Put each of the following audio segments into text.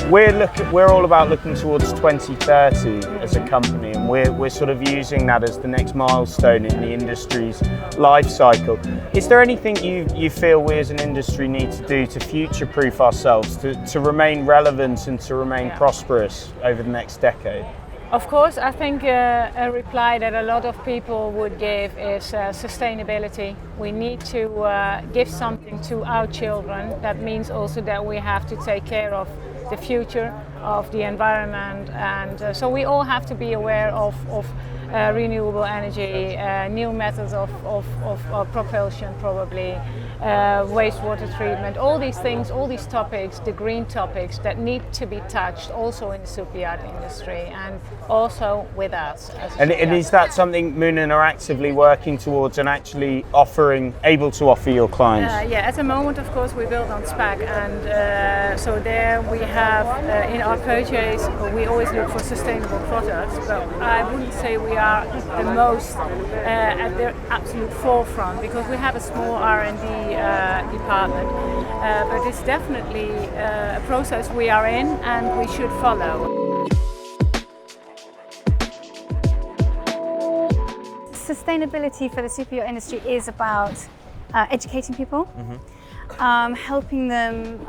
we're all about looking towards 2030 as a company, and we're sort of using that as the next milestone in the industry's life cycle. Is there anything you feel we as an industry need to do to future-proof ourselves, to remain relevant and to remain prosperous over the next decade? Of course, I think a reply that a lot of people would give is sustainability. We need to give something to our children. That means also that we have to take care of the future, of the environment, and so we all have to be aware of renewable energy, new methods of propulsion probably, wastewater treatment, all these things, all these topics, the green topics that need to be touched also in the superyacht industry and also with us. And is that something Moonen are actively working towards and actually able to offer your clients? Yeah, at the moment of course we build on spec, and so there we have in our purchase we always look for sustainable products, but I wouldn't say we are the most at the absolute forefront because we have a small R&D department, but it's definitely a process we are in and we should follow. Sustainability for the superyacht industry is about educating people, helping them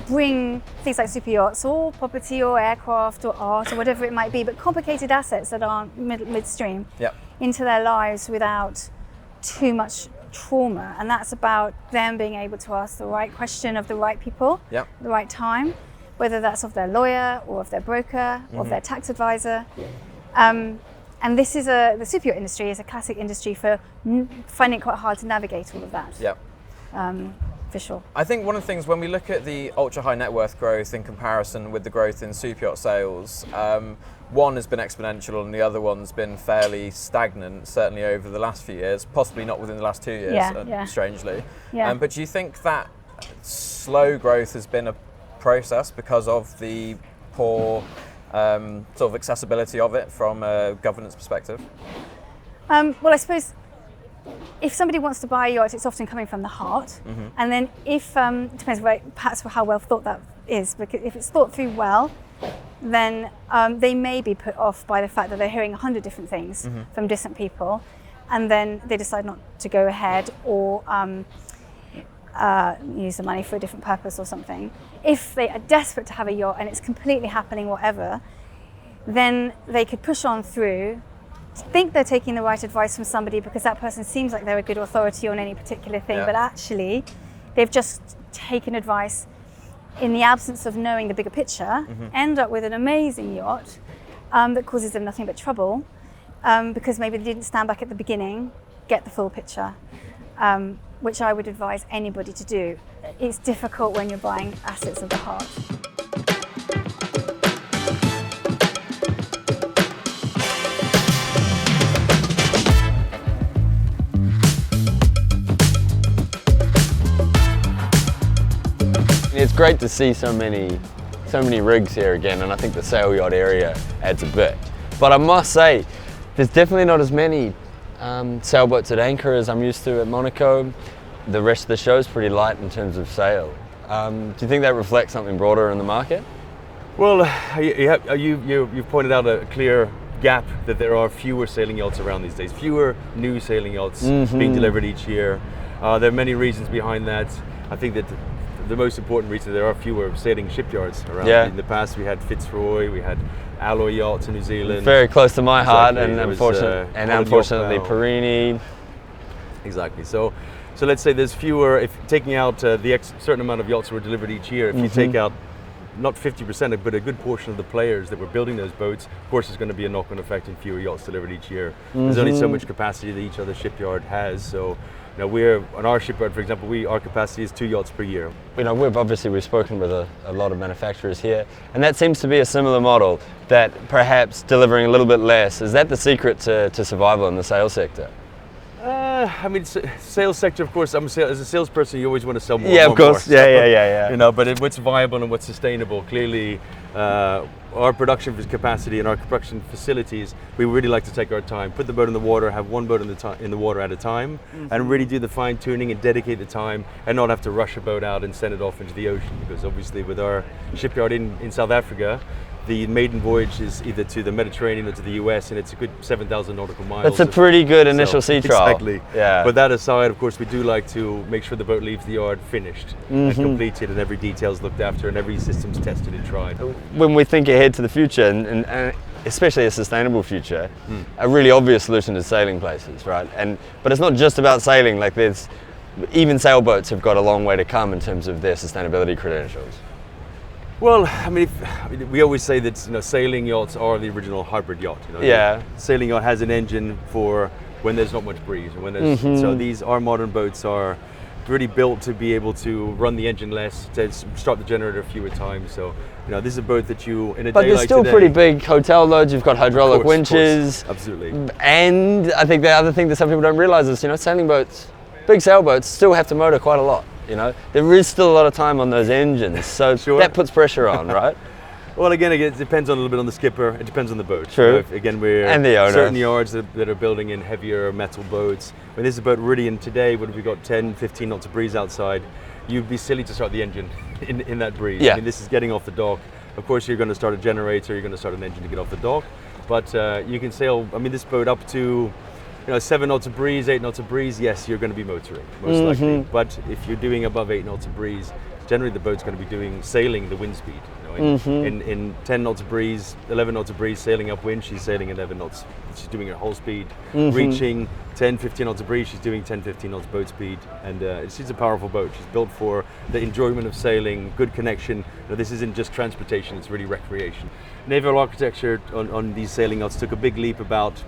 bring things like superyachts or property or aircraft or art or whatever it might be, but complicated assets that aren't midstream into their lives without too much trauma. And that's about them being able to ask the right question of the right people at the right time, whether that's of their lawyer or of their broker or of their tax advisor. And this is the superyacht industry is a classic industry for finding it quite hard to navigate all of that. For sure. I think one of the things when we look at the ultra high net worth growth in comparison with the growth in superyacht sales, one has been exponential and the other one's been fairly stagnant, certainly over the last few years, possibly not within the last 2 years, strangely. But do you think that slow growth has been a process because of the poor sort of accessibility of it from a governance perspective? Well, I suppose if somebody wants to buy a yacht, it's often coming from the heart. And then if, depends perhaps how well thought that is, because if it's thought through well, then they may be put off by the fact that they're hearing 100 different things from different people, and then they decide not to go ahead or use the money for a different purpose or something. If they are desperate to have a yacht and it's completely happening whatever, then they could push on through, think they're taking the right advice from somebody because that person seems like they're a good authority on any particular thing, but actually they've just taken advice in the absence of knowing the bigger picture, end up with an amazing yacht that causes them nothing but trouble because maybe they didn't stand back at the beginning, get the full picture, which I would advise anybody to do. It's difficult when you're buying assets of the heart. It's great to see so many rigs here again, and I think the sail yacht area adds a bit. But I must say, there's definitely not as many sailboats at anchor as I'm used to at Monaco. The rest of the show is pretty light in terms of sail. Do you think that reflects something broader in the market? Well, you've pointed out a clear gap that there are fewer sailing yachts around these days, fewer new sailing yachts being delivered each year. There are many reasons behind that. I think that the most important reason, there are fewer sailing shipyards around. In the past we had Fitzroy, we had Alloy Yachts in New Zealand. Very close to my heart, and unfortunately Perini. Exactly. So let's say there's fewer, if taking out the certain amount of yachts that were delivered each year, if you take out not 50%, but a good portion of the players that were building those boats, of course there's going to be a knock-on effect in fewer yachts delivered each year. There's only so much capacity that each other shipyard has. So now on our shipyard, for example, our capacity is 2 yachts per year. We've spoken with a lot of manufacturers here, and that seems to be a similar model, that perhaps delivering a little bit less, is that the secret to survival in the sail sector? I mean, sales sector, of course. As a salesperson, you always want to sell more. Yeah, more, of course. more. Yeah. You know, but what's viable and what's sustainable? Clearly, our production capacity and our production facilities, we really like to take our time, put the boat in the water, have one boat in the water at a time, and really do the fine tuning and dedicate the time, and not have to rush a boat out and send it off into the ocean. Because obviously, with our shipyard in South Africa, the maiden voyage is either to the Mediterranean or to the US, and it's a good 7,000 nautical miles. That's a pretty good initial sea trial. Exactly. Yeah. But that aside, of course, we do like to make sure the boat leaves the yard finished and completed, and every detail's looked after, and every system's tested and tried. When we think ahead to the future, and especially a sustainable future, a really obvious solution is sailing places, right? But it's not just about sailing. Like even sailboats have got a long way to come in terms of their sustainability credentials. Well, I mean, we always say that sailing yachts are the original hybrid yacht. Yeah. The sailing yacht has an engine for when there's not much breeze, and when there's so our modern boats are really built to be able to run the engine less, to start the generator fewer times. So this is a boat that you in a but day there's like still today, pretty big hotel loads. You've got hydraulic of course, winches. absolutely. And I think the other thing that some people don't realize is sailing boats, big sailboats, still have to motor quite a lot. There is still a lot of time on those engines, so Sure. that puts pressure on, right? Well, again, it depends a little bit on the skipper. It depends on the boat. True. We're And the owner. certain yards that are building in heavier metal boats. When this is a boat really in today, when we've got 10, 15 knots of breeze outside, you'd be silly to start the engine in that breeze. Yeah. I mean, this is getting off the dock. Of course, you're going to start a generator. You're going to start an engine to get off the dock. But you can sail. I mean, this boat up to 7 knots of breeze, 8 knots of breeze, yes, you're going to be motoring, most likely. But if you're doing above 8 knots of breeze, generally the boat's going to be sailing the wind speed. In 10 knots of breeze, 11 knots of breeze, sailing upwind, she's sailing 11 knots. She's doing her whole speed. Reaching 10, 15 knots of breeze, she's doing 10, 15 knots boat speed. And she's a powerful boat. She's built for the enjoyment of sailing, good connection. This isn't just transportation, it's really recreation. Naval architecture on these sailing yachts took a big leap about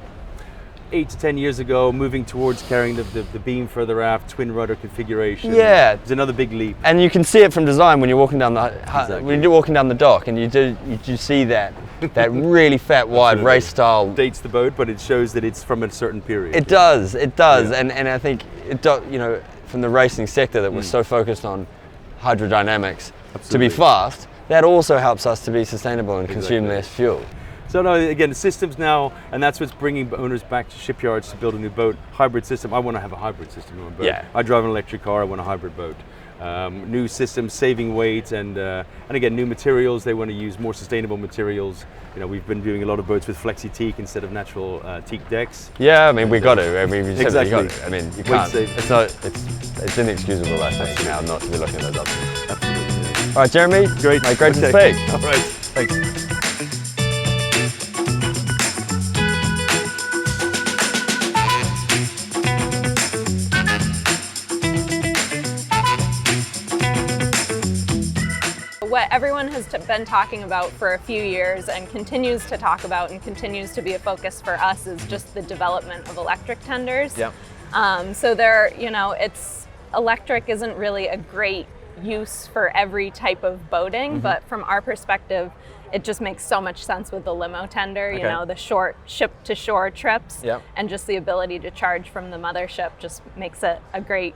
8 to 10 years ago, moving towards carrying the beam further aft, twin rudder configuration. Yeah, it's another big leap. And you can see it from design when you're walking down Exactly. when you're walking down the dock, and you see that really fat, wide race style. Dates the boat, but it shows that it's from a certain period. It does, Yeah. and I think from the racing sector that we're so focused on hydrodynamics to be fast, that also helps us to be sustainable and consume less fuel. So no, again, the systems now, and that's what's bringing owners back to shipyards to build a new boat. Hybrid system. I want to have a hybrid system in my boat. Yeah. I drive an electric car. I want a hybrid boat. New systems, saving weight, and again, new materials. They want to use more sustainable materials. We've been doing a lot of boats with flexi teak instead of natural teak decks. Yeah, I mean, we got to. I mean, you Exactly. got to. I mean, you can't. Safe. It's inexcusable, I think, now not to be looking at those options. Absolutely. Yeah. All right, Jeremy. Great. Great to Okay. speak. All right. Thanks. What everyone has been talking about for a few years and continues to talk about and continues to be a focus for us is just the development of electric tenders. Yep. So electric isn't really a great use for every type of boating, but from our perspective, it just makes so much sense with the limo tender, Okay. the short ship to shore trips, Yep. and just the ability to charge from the mothership just makes it a great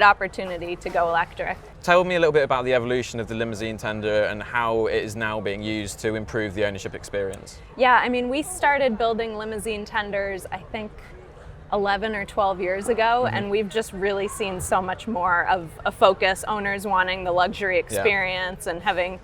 opportunity to go electric. Tell me a little bit about the evolution of the limousine tender and how it is now being used to improve the ownership experience. Yeah, I mean, we started building limousine tenders, I think, 11 or 12 years ago, and we've just really seen so much more of a focus, owners wanting the luxury experience and having,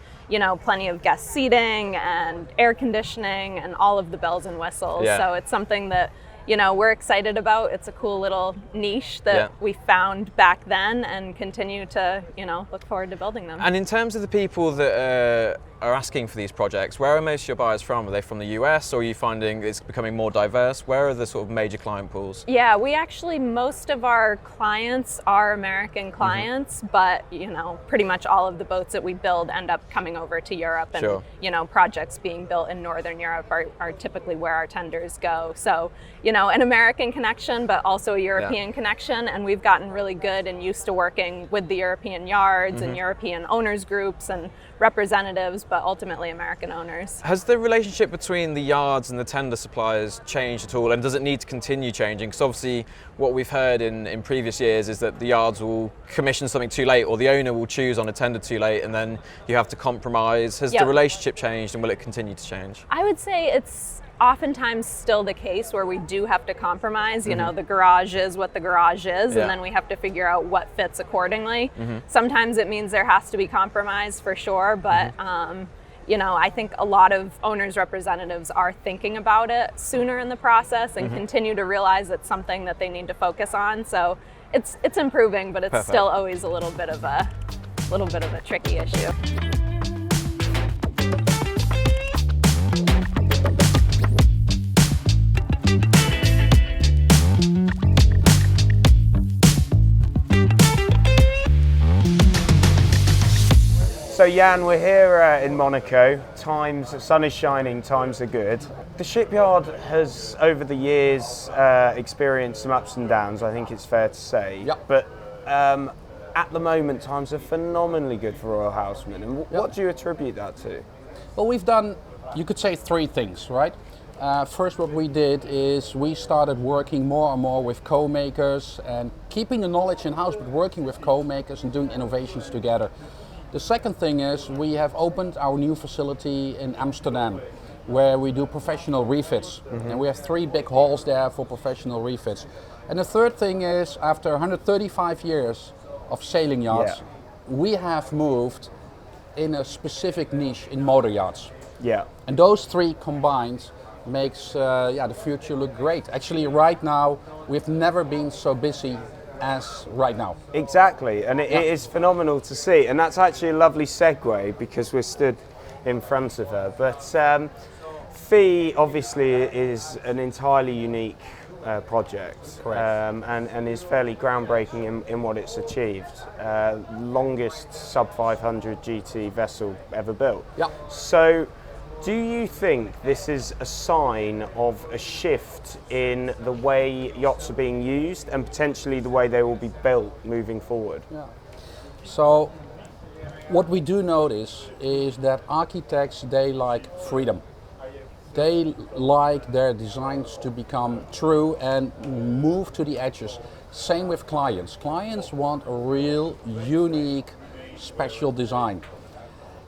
plenty of guest seating and air conditioning and all of the bells and whistles. Yeah. So it's something that, we're excited about. It's a cool little niche that Yeah. we found back then and continue to, look forward to building them. And in terms of the people that are asking for these projects, where are most of your buyers from? Are they from the US, or are you finding it's becoming more diverse? Where are the sort of major client pools? Yeah, most of our clients are American clients, but pretty much all of the boats that we build end up coming over to Europe, and Sure. projects being built in Northern Europe are typically where our tenders go. So an American connection, but also a European connection. And we've gotten really good and used to working with the European yards and European owners groups and representatives, but ultimately American owners. Has the relationship between the yards and the tender suppliers changed at all, and does it need to continue changing? Because obviously what we've heard in previous years is that the yards will commission something too late, or the owner will choose on a tender too late, and then you have to compromise. Has the relationship changed, and will it continue to change? I would say it's oftentimes still the case where we do have to compromise. The garage is what the garage is, and then we have to figure out what fits accordingly. Sometimes it means there has to be compromise for sure, but I think a lot of owners' representatives are thinking about it sooner in the process and continue to realize it's something that they need to focus on. So it's improving, but it's still always a little bit of a tricky issue. So Jan, we're here in Monaco. The sun is shining, times are good. The shipyard has, over the years, experienced some ups and downs, I think it's fair to say. Yep. But at the moment, times are phenomenally good for Royal Houseman. And what do you attribute that to? Well, we've done, you could say, three things, right? First, what we did is we started working more and more with co-makers and keeping the knowledge in-house, but working with co-makers and doing innovations together. The second thing is we have opened our new facility in Amsterdam, where we do professional refits. And we have 3 big halls there for professional refits. And the third thing is, after 135 years of sailing yachts, we have moved in a specific niche in motor yachts. Yeah. And those 3 combined makes the future look great. Actually, right now, we've never been so busy as right now. Exactly, and it is phenomenal to see, and that's actually a lovely segue because we're stood in front of her. But Fee obviously is an entirely unique project, and is fairly groundbreaking in what it's achieved. Longest sub 500 GT vessel ever built. Yeah. So, do you think this is a sign of a shift in the way yachts are being used and potentially the way they will be built moving forward? Yeah. So what we do notice is that architects, they like freedom. They like their designs to become true and move to the edges. Same with clients. Clients want a real, unique, special design.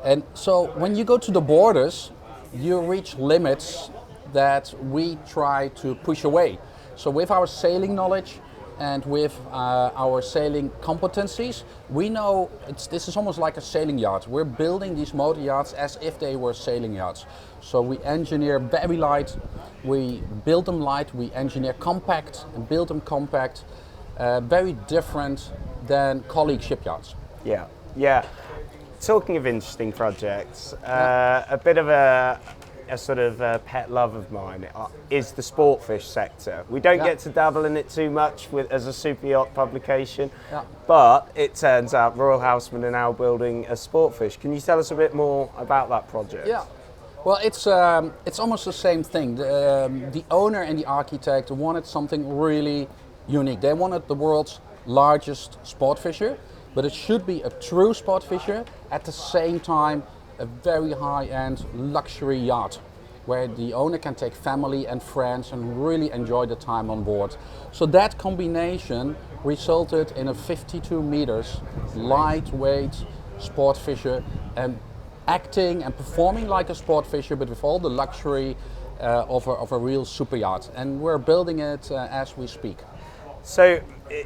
And so when you go to the borders, you reach limits that we try to push away. So with our sailing knowledge and with our sailing competencies, we know this is almost like a sailing yacht. We're building these motor yachts as if they were sailing yachts. So we engineer very light, we build them light, we engineer compact and build them compact, very different than colleague shipyards. Yeah, yeah. Talking of interesting projects, a bit of a sort of pet love of mine is the sportfish sector. We don't get to dabble in it too much as a Superyacht publication, but it turns out Royal Houseman are now building a sportfish. Can you tell us a bit more about that project? Yeah. Well, it's almost the same thing. The owner and the architect wanted something really unique. They wanted the world's largest sport fisher, but it should be a true sport fisher, at the same time a very high-end luxury yacht where the owner can take family and friends and really enjoy the time on board. So that combination resulted in a 52 meters lightweight sport fisher, and acting and performing like a sport fisher, but with all the luxury of a real super yacht. And we're building it as we speak. So,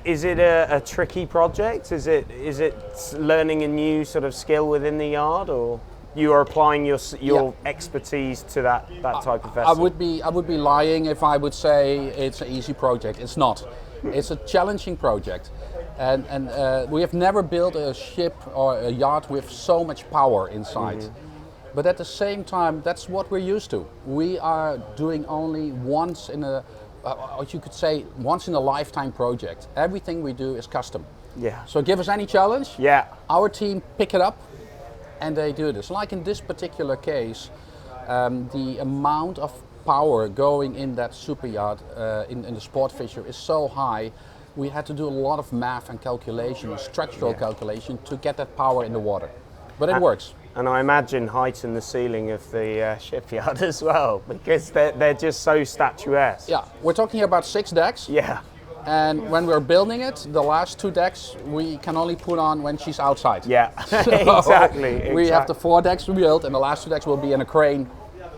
is it a tricky project? Is it learning a new sort of skill within the yard, or you are applying your expertise to that type of vessel? I would be lying if I would say it's an easy project. It's not. It's a challenging project, and we have never built a ship or a yacht with so much power inside. But at the same time, that's what we're used to. We are doing only once in a you could say once in a lifetime project. Everything we do is custom. Yeah. So give us any challenge. Yeah. Our team pick it up and they do this. Like in this particular case, the amount of power going in that super yacht in the sport fisher is so high. We had to do a lot of math and calculation, structural calculation, to get that power in the water. But it works. And I imagine heighten the ceiling of the shipyard as well, because they're just so statuesque. Yeah, we're talking about 6 decks. Yeah. And when we're building it, the last 2 decks we can only put on when she's outside. Yeah, So exactly. We have the 4 decks to build, and the last 2 decks will be in a crane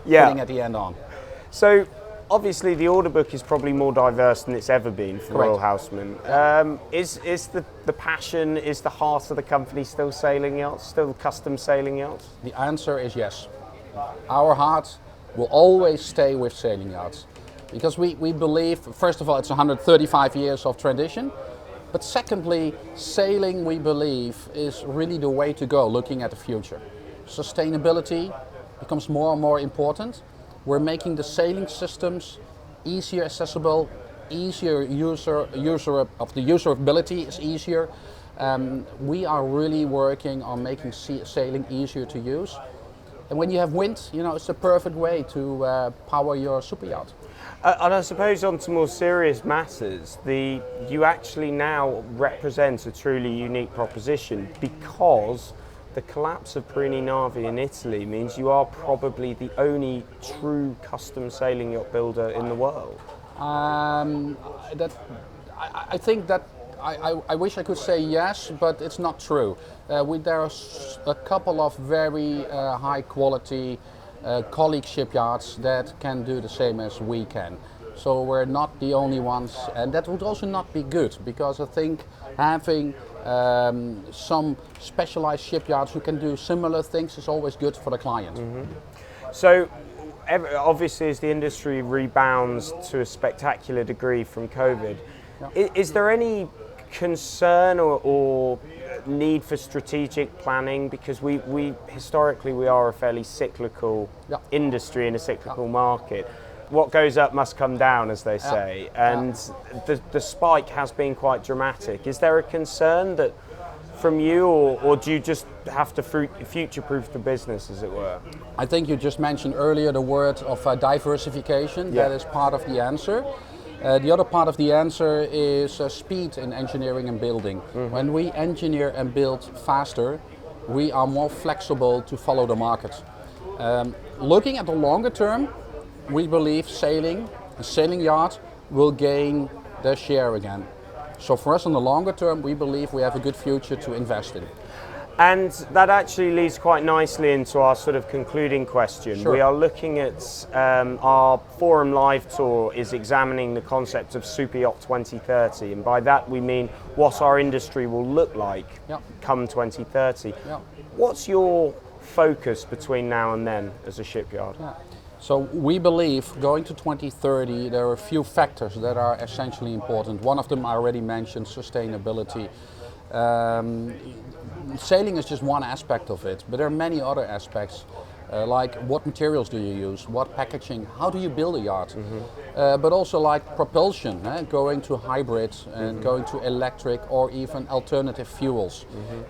putting at the end on. So obviously the order book is probably more diverse than it's ever been for Royal Houseman. Is the passion, is the heart of the company still sailing yachts, still custom sailing yachts? The answer is yes. Our heart will always stay with sailing yachts. Because we believe, first of all, it's 135 years of tradition. But secondly, sailing, we believe, is really the way to go looking at the future. Sustainability becomes more and more important. We're making the sailing systems easier accessible, easier usability is easier. We are really working on making sailing easier to use. And when you have wind, it's the perfect way to power your super yacht. And I suppose on to more serious matters, you actually now represent a truly unique proposition, because the collapse of Perini Navi in Italy means you are probably the only true custom sailing yacht builder in the world. I think that I wish I could say yes, but it's not true. There are a couple of very high quality colleague shipyards that can do the same as we can. So we're not the only ones, and that would also not be good, because I think having some specialized shipyards who can do similar things is always good for the client. So obviously as the industry rebounds to a spectacular degree from COVID, is there any concern or need for strategic planning? Because we historically we are a fairly cyclical industry in a cyclical market. What goes up must come down, as they say, and the spike has been quite dramatic. Is there a concern that from you, or do you just have to future-proof the business, as it were? I think you just mentioned earlier the word of diversification. That is part of the answer. The other part of the answer is speed in engineering and building. When we engineer and build faster, we are more flexible to follow the market. Looking at the longer term, we believe sailing yacht will gain their share again. So for us in the longer term, we believe we have a good future to invest in. And that actually leads quite nicely into our sort of concluding question. Sure. We are looking at our Forum Live tour is examining the concept of Superyacht 2030, and by that we mean what our industry will look like come 2030. What's your focus between now and then as a shipyard? So we believe going to 2030 there are a few factors that are essentially important. One of them I already mentioned, sustainability. Sailing is just one aspect of it, but there are many other aspects, like what materials do you use, what packaging, how do you build a yacht, but also like propulsion, going to hybrid and going to electric or even alternative fuels.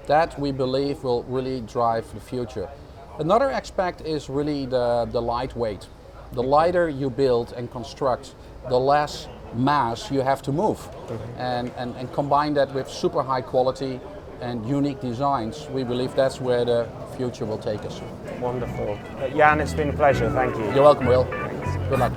That we believe will really drive the future. Another aspect is really the lightweight. The lighter you build and construct, the less mass you have to move. And combine that with super high quality and unique designs, we believe that's where the future will take us. Wonderful. Jan, it's been a pleasure. Thank you. You're welcome, Will. Good luck.